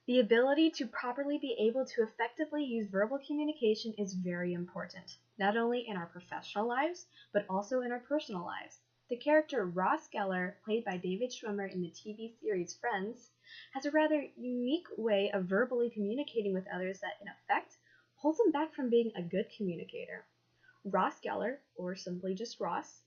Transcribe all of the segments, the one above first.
The ability to properly be able to effectively use verbal communication is very important, not only in our professional lives, but also in our personal lives. The character Ross Geller, played by David Schwimmer in the TV series Friends, has a rather unique way of verbally communicating with others that, in effect, holds him back from being a good communicator. Ross Geller, or simply just Ross,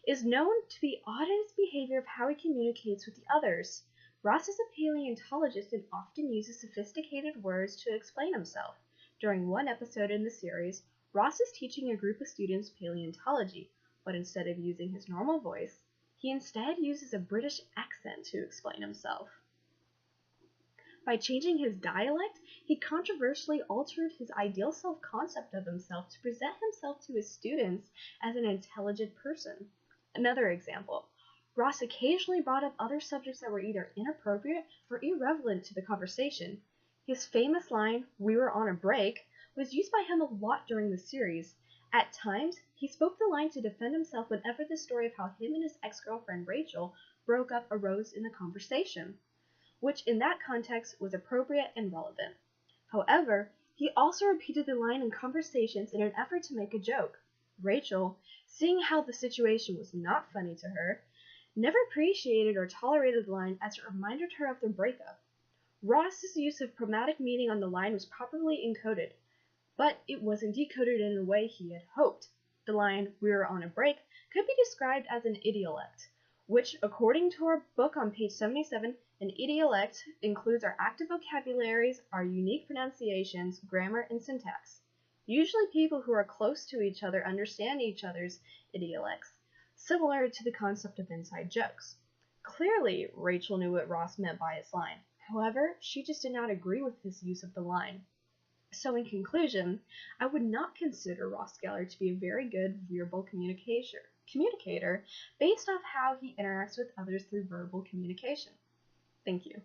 is known to be odd in his behavior of how he communicates with the others. Ross is a paleontologist and often uses sophisticated words to explain himself. During one episode in the series, Ross is teaching a group of students paleontology, but instead of using his normal voice, he instead uses a British accent to explain himself. By changing his dialect, he controversially altered his ideal self-concept of himself to present himself to his students as an intelligent person. Another example, Ross occasionally brought up other subjects that were either inappropriate or irrelevant to the conversation. His famous line, "We were on a break," was used by him a lot during the series. At times, he spoke the line to defend himself whenever the story of how him and his ex-girlfriend Rachel broke up arose in the conversation, which in that context was appropriate and relevant. However, he also repeated the line in conversations in an effort to make a joke. Rachel, seeing how the situation was not funny to her, never appreciated or tolerated the line as it reminded her of their breakup. Ross's use of chromatic meaning on the line was properly encoded, but it wasn't decoded in a way he had hoped. The line, "We were on a break," could be described as an idiolect, which, according to our book on page 77, an idiolect includes our active vocabularies, our unique pronunciations, grammar, and syntax. Usually people who are close to each other understand each other's idiolects, similar to the concept of inside jokes. Clearly, Rachel knew what Ross meant by his line. However, she just did not agree with his use of the line. So in conclusion, I would not consider Ross Geller to be a very good verbal communicator based off how he interacts with others through verbal communication. Thank you.